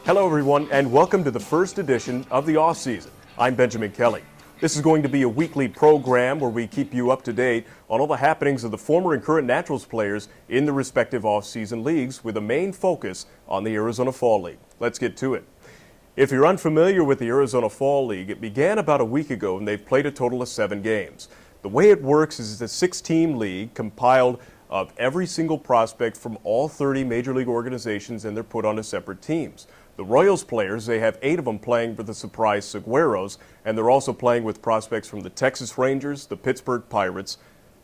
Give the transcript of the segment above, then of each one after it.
Hello, everyone, and welcome to the first edition of the Offseason. I'm Benjamin Kelly. This is going to be a weekly program where we keep you up to date on all the happenings of the former and current Naturals players in the respective off-season leagues with a main focus on the Arizona Fall League. Let's get to it. If you're unfamiliar with the Arizona Fall League, it began about a week ago and they've played a total of 7 games. The way it works is it's a 6-team league compiled of every single prospect from all 30 major league organizations, and they're put onto separate teams. The Royals players, they have 8 of them playing for the surprise Saguaros, and they're also playing with prospects from the Texas Rangers, the Pittsburgh Pirates,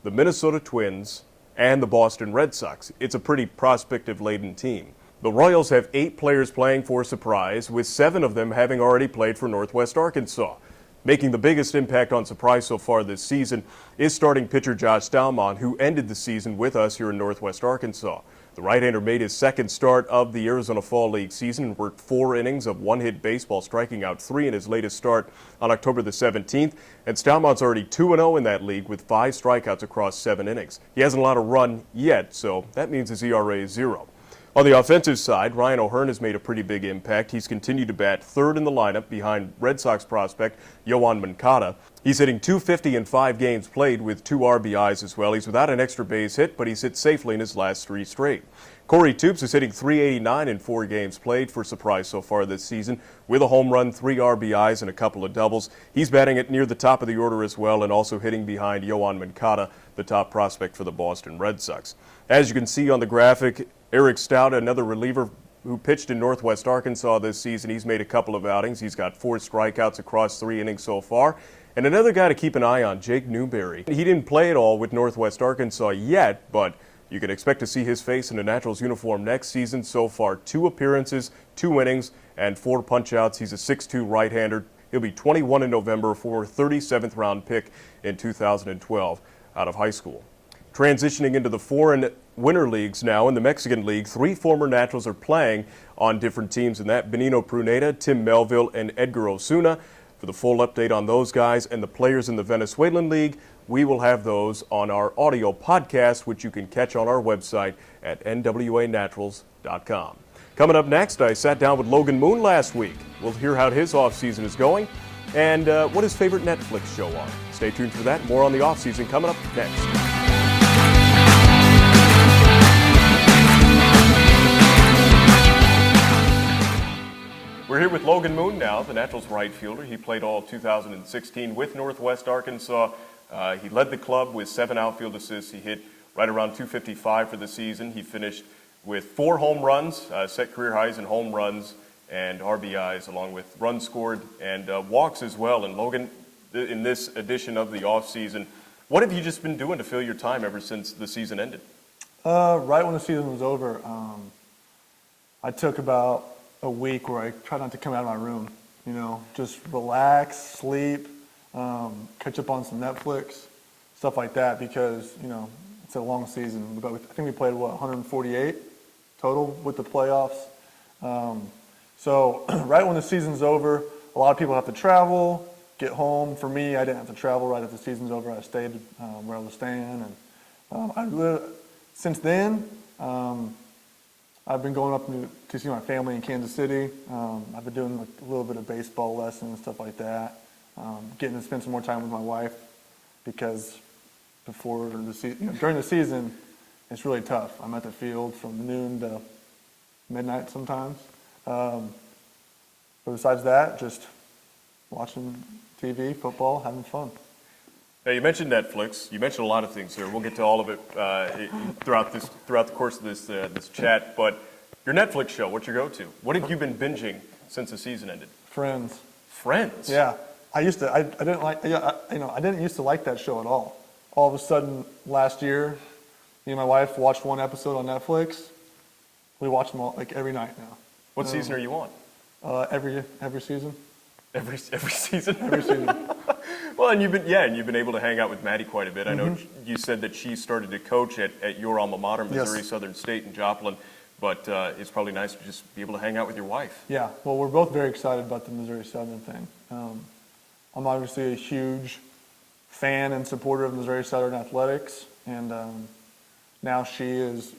the Minnesota Twins, and the Boston Red Sox. It's a pretty prospective-laden team. The Royals have 8 players playing for Surprise, with 7 of them having already played for Northwest Arkansas. Making the biggest impact on Surprise so far this season is starting pitcher Josh Stalmon, who ended the season with us here in Northwest Arkansas. The right-hander made his second start of the Arizona Fall League season and worked 4 innings of one-hit baseball, striking out 3 in his latest start on October the 17th. And Stalmon's already 2-0 in that league with 5 strikeouts across 7 innings. He hasn't allowed a run yet, so that means his ERA is 0. On the offensive side, Ryan O'Hearn has made a pretty big impact. He's continued to bat third in the lineup behind Red Sox prospect Yoan Moncada. He's hitting .250 in 5 games played with 2 RBIs as well. He's without an extra base hit, but he's hit safely in his last 3 straight. Corey Toops is hitting .389 in 4 games played for Surprise so far this season with a home run, 3 RBIs, and a couple of doubles. He's batting it near the top of the order as well and also hitting behind Yoan Moncada, the top prospect for the Boston Red Sox. As you can see on the graphic, Eric Stout, another reliever who pitched in Northwest Arkansas this season, he's made a couple of outings. He's got 4 strikeouts across 3 innings so far. And another guy to keep an eye on, Jake Newberry. He didn't play at all with Northwest Arkansas yet, but you can expect to see his face in a Naturals uniform next season. So far, 2 appearances, 2 innings, and 4 punch-outs. He's a 6'2" right-hander. He'll be 21 in November for a 37th round pick in 2012 out of high school. Transitioning into the foreign winter leagues now, in the Mexican League, 3 former Naturals are playing on different teams in that: Benino Pruneda, Tim Melville, and Edgar Osuna. For the full update on those guys and the players in the Venezuelan League, we will have those on our audio podcast, which you can catch on our website at nwanaturals.com. Coming up next, I sat down with Logan Moon last week. We'll hear how his offseason is going and what his favorite Netflix show are. Stay tuned for that. More on the offseason coming up next. We're here with Logan Moon now, the Naturals right fielder. He played all of 2016 with Northwest Arkansas. He led the club with 7 outfield assists. He hit right around .255 for the season. He finished with 4 home runs, set career highs in home runs and RBIs, along with runs scored and walks as well. And Logan, in this edition of the offseason, what have you just been doing to fill your time ever since the season ended? Right when the season was over, I took about a week where I tried not to come out of my room, just relax, sleep, catch up on some Netflix, stuff like that, because, it's a long season. I think we played, 148 total with the playoffs. So right when the season's over, a lot of people have to travel, get home. For me, I didn't have to travel right after the season's over. I stayed where I was staying. And since then, I've been going up to see my family in Kansas City. I've been doing a little bit of baseball lessons, stuff like that. Getting to spend some more time with my wife, because during the season, it's really tough. I'm at the field from noon to midnight sometimes. But besides that, just watching TV, football, having fun. Now, you mentioned Netflix. You mentioned a lot of things here. We'll get to all of it throughout the course of this chat. But your Netflix show, what's your go-to? What have you been binging since the season ended? Friends. Friends? Yeah, I didn't used to like that show at all. All of a sudden, last year, me and my wife watched 1 episode on Netflix. We watch them all every night now. What season are you on? Every season. Every season. Every season. Well, and you've been able to hang out with Maddie quite a bit. I know you said that she started to coach at your alma mater, Missouri Southern State in Joplin, but it's probably nice to just be able to hang out with your wife. Yeah, well, we're both very excited about the Missouri Southern thing. I'm obviously a huge fan and supporter of Missouri Southern athletics, and now she is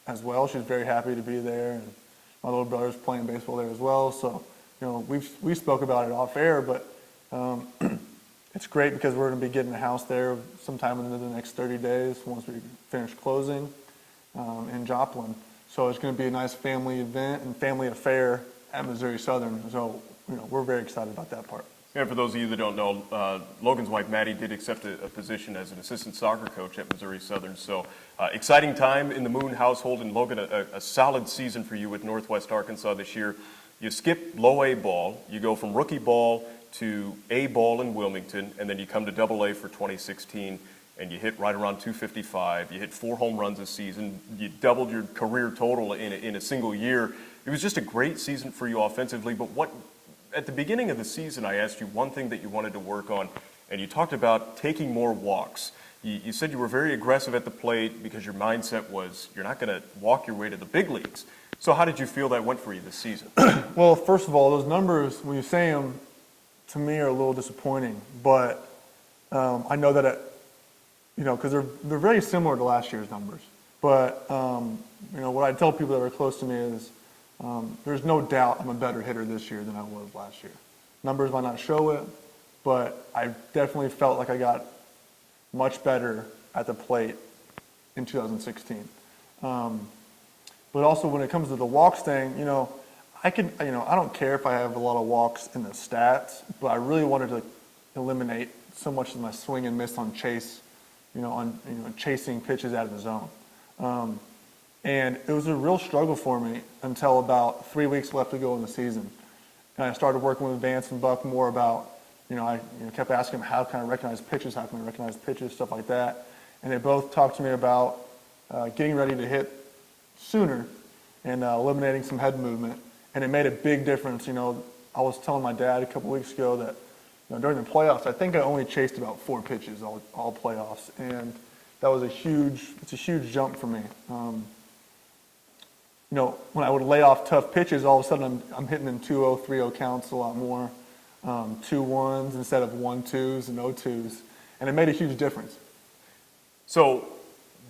as well. She's very happy to be there, and My little brother's playing baseball there as well. So, we spoke about it off air, but it's great because we're going to be getting a house there sometime in the next 30 days once we finish closing in Joplin. So it's going to be a nice family event and family affair at Missouri Southern. So, we're very excited about that part. And for those of you that don't know, Logan's wife, Maddie, did accept a position as an assistant soccer coach at Missouri Southern. So exciting time in the Moon household. And Logan, a solid season for you with Northwest Arkansas this year. You skip low A ball. You go from rookie ball to A ball in Wilmington, and then you come to Double A for 2016, and you hit right around 255. You hit 4 home runs this season. You doubled your career total in a single year. It was just a great season for you offensively. But at the beginning of the season, I asked you one thing that you wanted to work on, and you talked about taking more walks. You said you were very aggressive at the plate because your mindset was you're not going to walk your way to the big leagues. So how did you feel that went for you this season? Well, first of all, those numbers, when you say them, to me are a little disappointing. But I know that, because they're very similar to last year's numbers. But, what I tell people that are close to me is, there's no doubt I'm a better hitter this year than I was last year. Numbers might not show it, but I definitely felt like I got much better at the plate in 2016. But also when it comes to the walks thing, I don't care if I have a lot of walks in the stats, but I really wanted to eliminate so much of my swing and miss on chase, chasing pitches out of the zone. And it was a real struggle for me until about 3 weeks left to go in the season. And I started working with Vance and Buck more about, I kept asking them, how can I recognize pitches? How can I recognize pitches? Stuff like that. And they both talked to me about getting ready to hit sooner and eliminating some head movement. And it made a big difference. I was telling my dad a couple weeks ago that during the playoffs, I think I only chased about 4 pitches all playoffs. And that was a huge jump for me. When I would lay off tough pitches, all of a sudden I'm hitting in 2-0, 3-0 counts a lot more, 2-1s instead of 1-2s and 0-2s, and it made a huge difference. So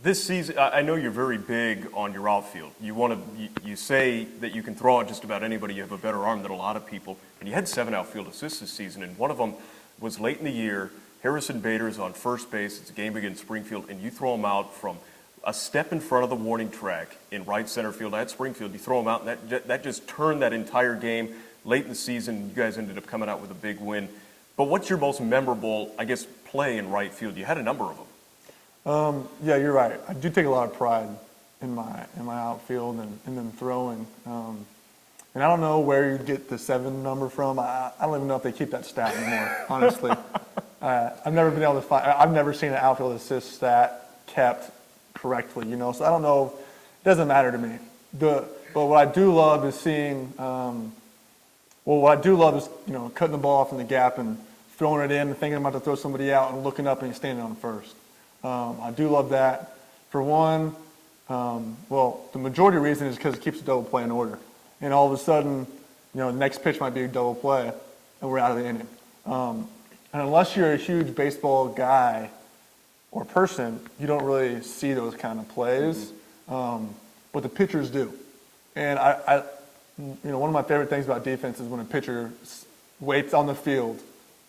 this season, I know you're very big on your outfield. You say that you can throw at just about anybody. You have a better arm than a lot of people, and you had 7 outfield assists this season, and one of them was late in the year. Harrison Bader's on first base. It's a game against Springfield, and you throw him out from a step in front of the warning track in right center field at Springfield. You throw them out, and that just turned that entire game. Late in the season, you guys ended up coming out with a big win. But what's your most memorable, play in right field? You had a number of them. Yeah, you're right. I do take a lot of pride in my outfield and then throwing. And I don't know where you get the 7 number from. I don't even know if they keep that stat anymore, honestly. I've never been able to find. I've never seen an outfield assist stat kept correctly, so I don't know. It doesn't matter to me. But what I do love is seeing. What I do love is cutting the ball off in the gap and throwing it in and thinking I'm about to throw somebody out and looking up and he's standing on first. I do love that. For one, the majority reason is because it keeps the double play in order. And all of a sudden, the next pitch might be a double play and we're out of the inning. And unless you're a huge baseball guy or person, you don't really see those kind of plays, but the pitchers do. And one of my favorite things about defense is when a pitcher waits on the field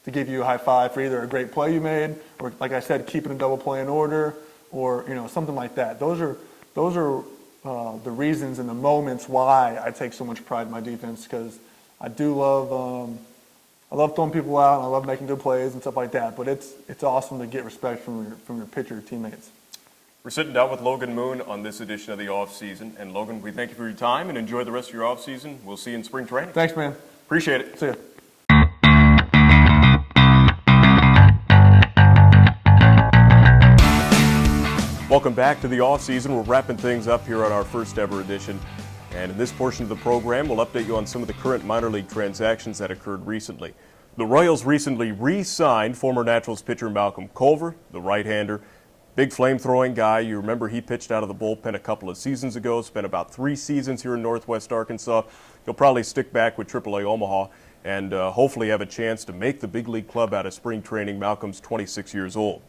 to give you a high five for either a great play you made, or like I said, keeping a double play in order, or something like that. Those are the reasons and the moments why I take so much pride in my defense, because I do love. I love throwing people out, and I love making good plays and stuff like that, but it's awesome to get respect from your pitcher teammates. We're sitting down with Logan Moon on this edition of the Offseason. And Logan, we thank you for your time and enjoy the rest of your offseason. We'll see you in spring training. Thanks, man. Appreciate it. See ya. Welcome back to the Offseason. We're wrapping things up here on our first ever edition. And in this portion of the program, we'll update you on some of the current minor league transactions that occurred recently. The Royals recently re-signed former Naturals pitcher Malcolm Culver, the right-hander. Big flame-throwing guy. You remember he pitched out of the bullpen a couple of seasons ago, spent about 3 seasons here in Northwest Arkansas. He'll probably stick back with AAA Omaha and hopefully have a chance to make the big league club out of spring training. Malcolm's 26 years old.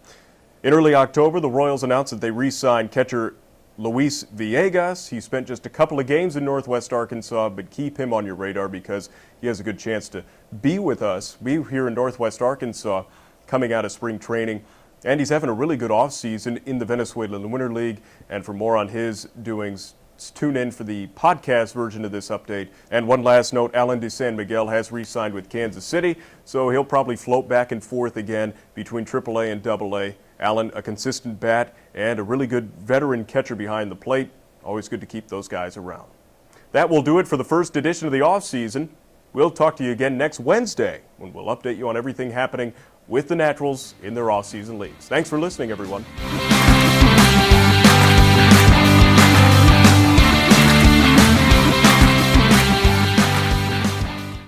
In early October, the Royals announced that they re-signed catcher Luis Villegas. He spent just a couple of games in Northwest Arkansas, but keep him on your radar because he has a good chance to be with us, be here in Northwest Arkansas coming out of spring training. And he's having a really good offseason in the Venezuelan Winter League. And for more on his doings, tune in for the podcast version of this update. And one last note, Alan de San Miguel has re-signed with Kansas City, so he'll probably float back and forth again between AAA and AA. Alan, a consistent bat and a really good veteran catcher behind the plate. Always good to keep those guys around. That will do it for the first edition of the offseason. We'll talk to you again next Wednesday when we'll update you on everything happening with the Naturals in their offseason leagues. Thanks for listening, everyone.